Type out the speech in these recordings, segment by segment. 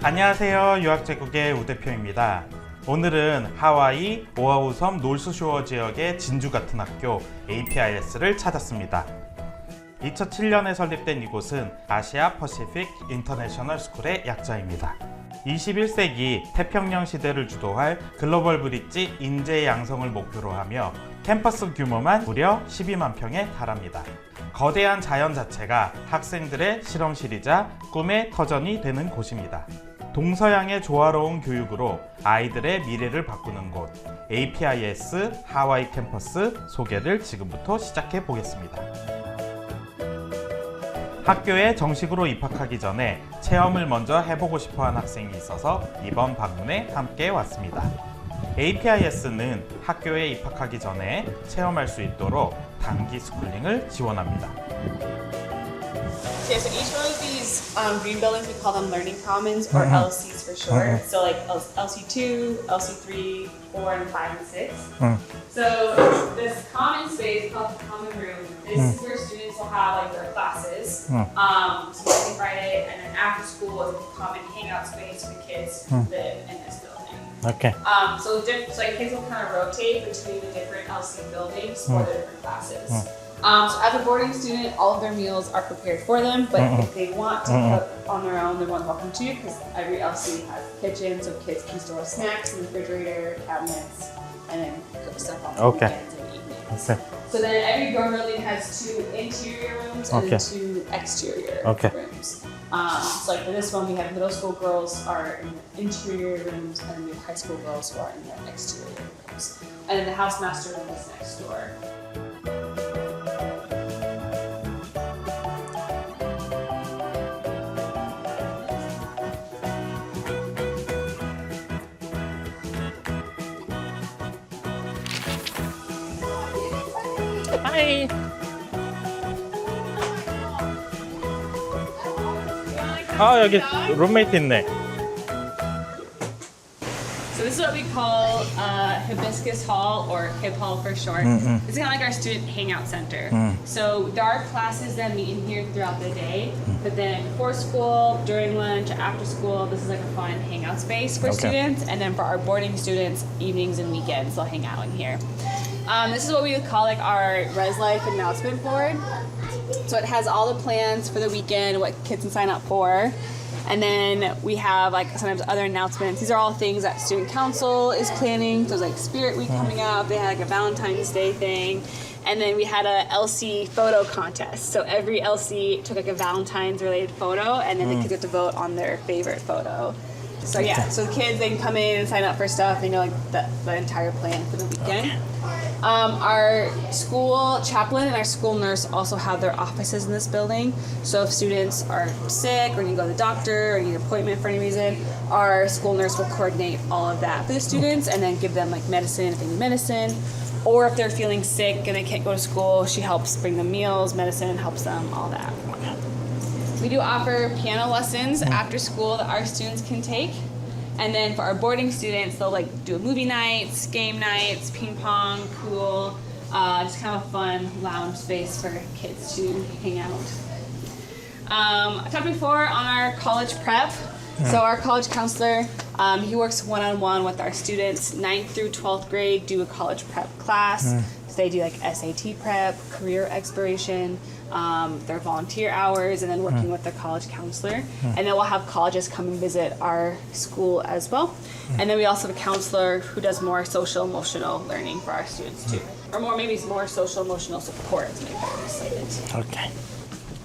안녕하세요. 유학제국의 우대표입니다. 오늘은 하와이 오아후섬 노스쇼어 지역의 진주 같은 학교 HIS를 찾았습니다. 2007년에 설립된 이곳은 아시아 퍼시픽 인터내셔널 스쿨의 약자입니다. 21세기 태평양 시대를 주도할 글로벌 브릿지 인재 양성을 목표로 하며 캠퍼스 규모만 무려 12만 평에 달합니다. 거대한 자연 자체가 학생들의 실험실이자 꿈의 터전이 되는 곳입니다. 동서양의 조화로운 교육으로 아이들의 미래를 바꾸는 곳 HIS 하와이 캠퍼스 소개를 지금부터 시작해 보겠습니다. 학교에 정식으로 입학하기 전에 체험을 먼저 해보고 싶어한 학생이 있어서 이번 방문에 함께 왔습니다. HIS는 학교에 입학하기 전에 체험할 수 있도록 단기 스쿨링을 지원합니다. Yeah, so each one of these green buildings, we call them learning commons or LCs for short. So like LC2, LC3, 4, and 5, and 6. So this common space called the common room, this is where students will have like their classes, so Monday, Friday, and then after school is a common hangout space for the kids who live in this building. Okay. So kids will kind of rotate between the different LC buildings for their different classes. So as a boarding student, all of their meals are prepared for them, but if they want to cook on their own, they're more than welcome to, because every LC has a kitchen, so kids can store snacks in the refrigerator, cabinets, and then cook stuff on the weekends and evenings. Okay. So then every dorm building has 2 interior rooms and then 2 exterior rooms. So like for this one, we have middle school girls are in the interior rooms, and then we have high school girls who are in the exterior rooms. And then the housemaster room is next door. 하이. 아, 여기 룸메이트 있네. So this is what we call Hibiscus Hall, or Hib Hall for short. It's kind of like our student hangout center. So there are classes that meet in here throughout the day, but then before school, during lunch, after school, this is like a fun hangout space for students. And then for our boarding students, evenings and weekends, they'll hang out in here. This is what we would call like our Res Life announcement board. So it has all the plans for the weekend, what kids can sign up for. And then we have like sometimes other announcements. These are all things that student council is planning. So there's like Spirit Week coming up. They had like a Valentine's Day thing. And then we had a LC photo contest. So every LC took like a Valentine's related photo, and then the kids get to vote on their favorite photo. So yeah, so the kids, they can come in and sign up for stuff. They know like the entire plan for the weekend. Our school chaplain and our school nurse also have their offices in this building. So if students are sick or need to go to the doctor or need an appointment for any reason, our school nurse will coordinate all of that for the students and then give them like medicine if they need medicine. Or if they're feeling sick and they can't go to school, she helps bring them meals, medicine, helps them, all that. We do offer piano lessons after school that our students can take. And then for our boarding students, they'll like do movie nights, game nights, ping pong, pool, just kind of a fun lounge space for kids to hang out. I talked before on our college prep. So our college counselor, he works one-on-one with our students. 9th through 12th grade do a college prep class. So they do like SAT prep, career exploration, their volunteer hours, and then working with the college counselor. And then we'll have colleges come and visit our school as well. And then we also have a counselor who does more social emotional learning for our students too. Or maybe more social emotional support to make them excited. Okay.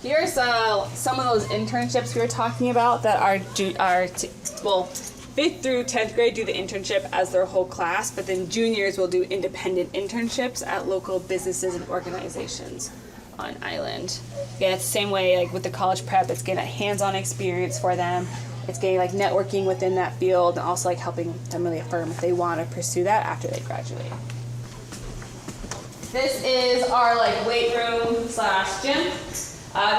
Here's some of those internships we were talking about that are 5th through 10th grade do the internship as their whole class, but then juniors will do independent internships at local businesses and organizations on island. Again, it's the same way like with the college prep, it's getting a hands-on experience for them. It's getting like networking within that field and also like helping them really affirm if they want to pursue that after they graduate. This is our like weight room / gym.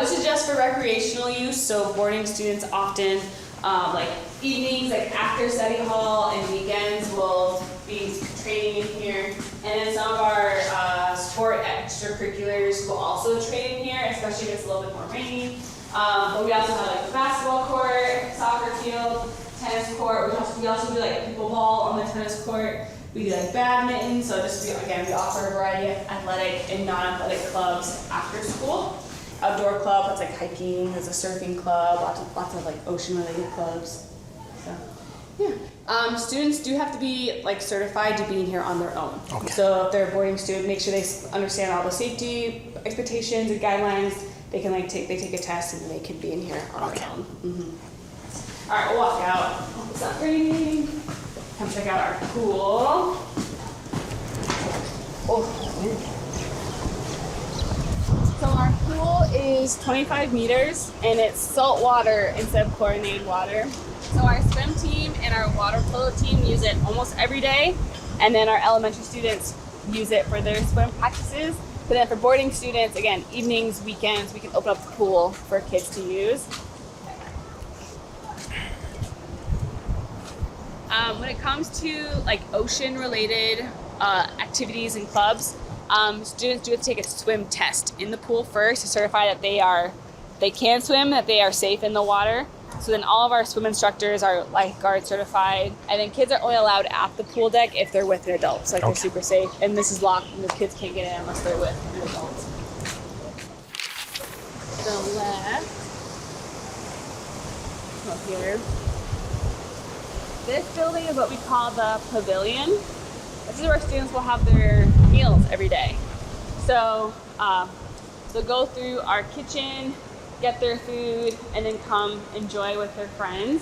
This is just for recreational use, so boarding students often like evenings, like after study hall and weekends will be training in here. And then some of our sport extracurriculars will also train in here, especially if it's a little bit more rainy. But we also have like a basketball court, soccer field, or we also do like pickleball on the tennis court. We do like badminton, so we offer a variety of athletic and non-athletic clubs after school. Outdoor club, that's like hiking, there's a surfing club, lots of like ocean-related clubs. So, yeah. Students do have to be like certified to be in here on their own. Okay. So if they're a boarding student, make sure they understand all the safety expectations and guidelines. They can take a test and they can be in here on their own. Mm-hmm. All right, we'll walk out. It's not raining. Come check out our pool. So our pool is 25 meters and it's salt water instead of chlorinated water. So our swim team and our water polo team use it almost every day. And then our elementary students use it for their swim practices. But then for boarding students, again, evenings, weekends, we can open up the pool for kids to use. When it comes to like ocean-related activities and clubs, students do have to take a swim test in the pool first to certify that they can swim, that they are safe in the water. So then all of our swim instructors are lifeguard certified, and then kids are only allowed at the pool deck if they're with an adult. So they're super safe, and this is locked, and the kids can't get in unless they're with an adult. The left, up here. This building is what we call the Pavilion. This is where students will have their meals every day. So they'll go through our kitchen, get their food, and then come enjoy with their friends.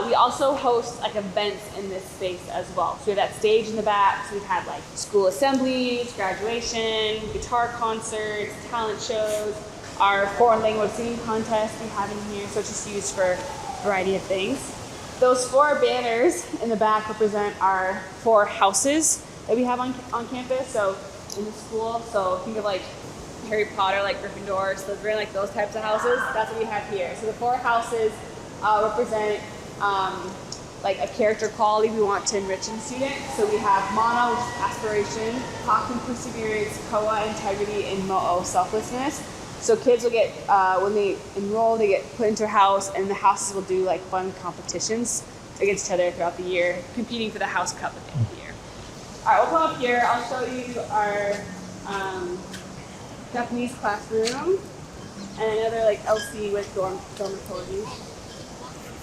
We also host like events in this space as well. So we have that stage in the back. So we've had like school assemblies, graduation, guitar concerts, talent shows, our foreign language singing contest we have in here. So it's just used for a variety of things. Those 4 banners in the back represent our 4 houses that we have on campus. So in the school, so think of like Harry Potter, like Gryffindor, Slytherin, like those types of houses. That's what we have here. So the 4 houses represent like a character quality we want to enrich in the student. So we have Mana, which is aspiration, Hawk and perseverance, Koa, integrity, and Mo'o, selflessness. So kids will get, when they enroll, they get put into a house, and the houses will do like fun competitions against each other throughout the year, competing for the house cup at the end of the year. All right, we'll come up here. I'll show you our Japanese classroom and another like LC with dormitories.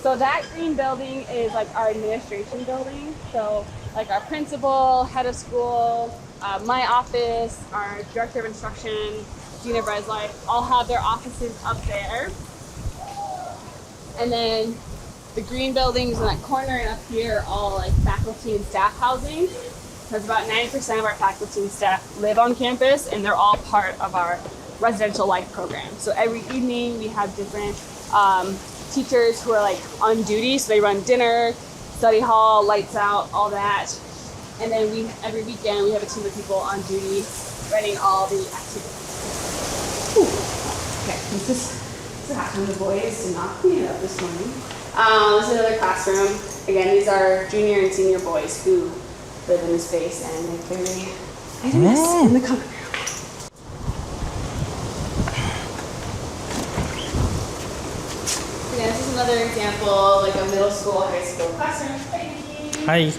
So that green building is like our administration building. So like our principal, head of school, my office, our director of instruction, Dean of Res Life, all have their offices up there. And then the green buildings in that corner and up here are all like faculty and staff housing. Because about 90% of our faculty and staff live on campus, and they're all part of our residential life program. So every evening we have different teachers who are like on duty. So they run dinner, study hall, lights out, all that. And then every weekend we have a team of people on duty running all the activities. Okay, this is happening. The boys did not clean it up this morning. This is another classroom. Again, these are junior and senior boys who live in the space, and they clearly made a mess in the common room. Again, this is another example, like a middle school, high school classroom. Hi.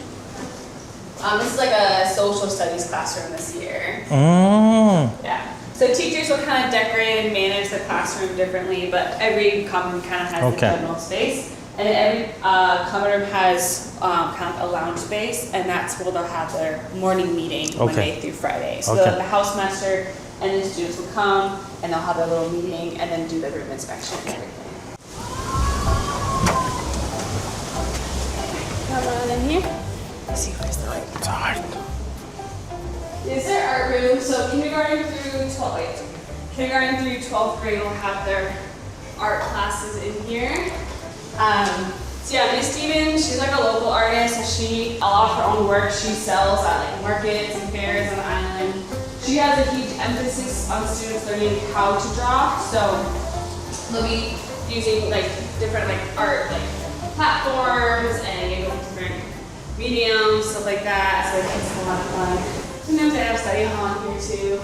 This is like a social studies classroom this year. Yeah. So teachers will kind of decorate and manage the classroom differently, but every common room kind of has a general space. And every common room has kind of a lounge space, and that's where they'll have their morning meeting Monday through Friday. So the housemaster and the students will come, and they'll have their little meeting, and then do the room inspection and everything. Come on in here. Let's see where's the light. It's hard. This is their art room. So kindergarten through 12th grade will have their art classes in here. So yeah, Miss Stevens, she's like a local artist, and a lot of her own work she sells at like markets and fairs on the island. She has a huge emphasis on students learning how to draw, so they'll be using like different like art like platforms and different mediums, stuff like that, so it's a lot of fun. Sometimes they have study hall in here too.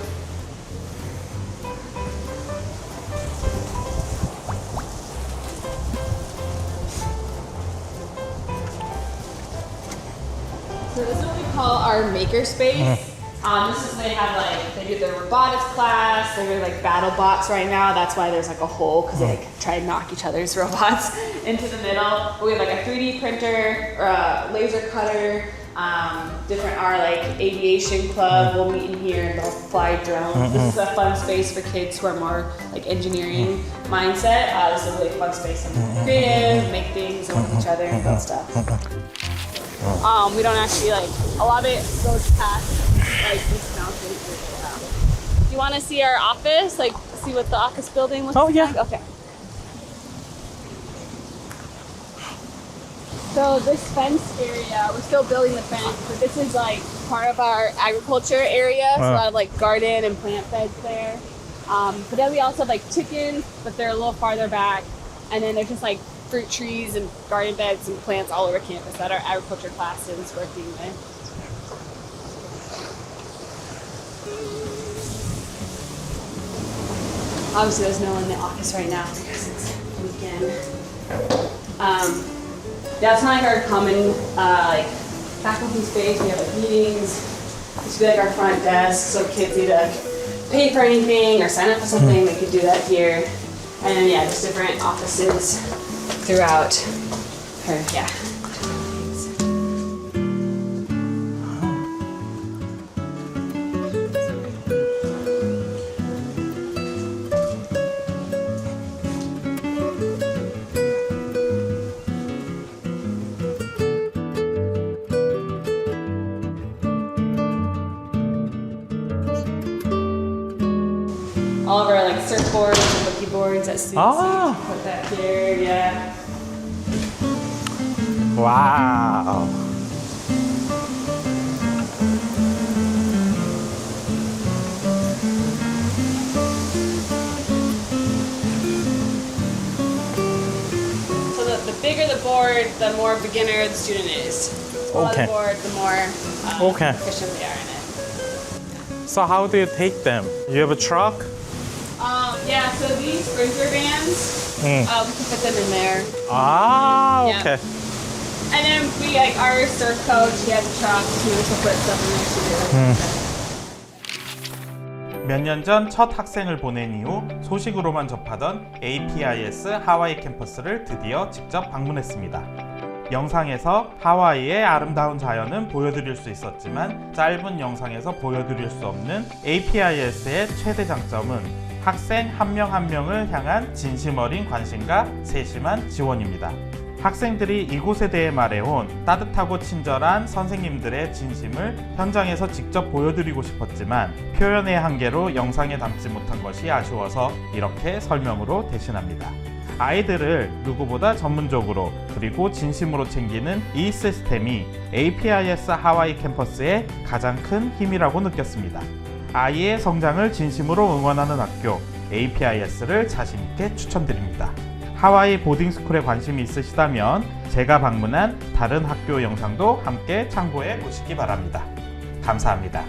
So this is what we call our maker space. This is they have like they do their robotics class. They're like battle bots right now. That's why there's like a hole because they like try to knock each other's robots into the middle. But we have like a 3D printer or a laser cutter. Different our like aviation club will meet in here and they'll fly drones. This is a fun space for kids who are more like engineering mindset. This is a really fun space to be creative, make things with each other and build stuff. We don't actually like a lot of it goes past like this mountain area. Do you want to see our office? Like see what the office building looks like? Yeah. Okay. So this fence area, we're still building the fence, but this is like part of our agriculture area. So a lot of like garden and plant beds there. But then we also have like chickens, but they're a little farther back. And then there's just like fruit trees and garden beds and plants all over campus that our agriculture class is working with. Obviously there's no one in the office right now because it's weekend. That's not like our common like faculty space. We have like meetings. This would be like our front desk, so kids need to pay for anything or sign up for something, they could do that here. And then yeah, just different offices throughout her, yeah. All of our like surfboards and boogie boards that students use, put that here, yeah. Wow. So the bigger the board, the more beginner the student is. The smaller the board, the more proficient they are in it. So how do you take them? You have a truck? Yeah, so these sprinkler vans, we can put them in there. Ah, okay. And then we, like, our surf coach, he has a truck, he also put stuff in there too. 몇 년 전 첫 학생을 보낸 이후 소식으로만 접하던 APIS 하와이 캠퍼스를 드디어 직접 방문했습니다. 영상에서 하와이의 아름다운 자연은 보여드릴 수 있었지만 짧은 영상에서 보여드릴 수 없는 APIS의 최대 장점은 학생 한 명 한 명을 향한 진심 어린 관심과 세심한 지원입니다. 학생들이 이곳에 대해 말해온 따뜻하고 친절한 선생님들의 진심을 현장에서 직접 보여드리고 싶었지만 표현의 한계로 영상에 담지 못한 것이 아쉬워서 이렇게 설명으로 대신합니다. 아이들을 누구보다 전문적으로 그리고 진심으로 챙기는 이 시스템이 APIS 하와이 캠퍼스의 가장 큰 힘이라고 느꼈습니다. 아이의 성장을 진심으로 응원하는 학교 APIS를 자신있게 추천드립니다. 하와이 보딩스쿨에 관심이 있으시다면 제가 방문한 다른 학교 영상도 함께 참고해 보시기 바랍니다. 감사합니다.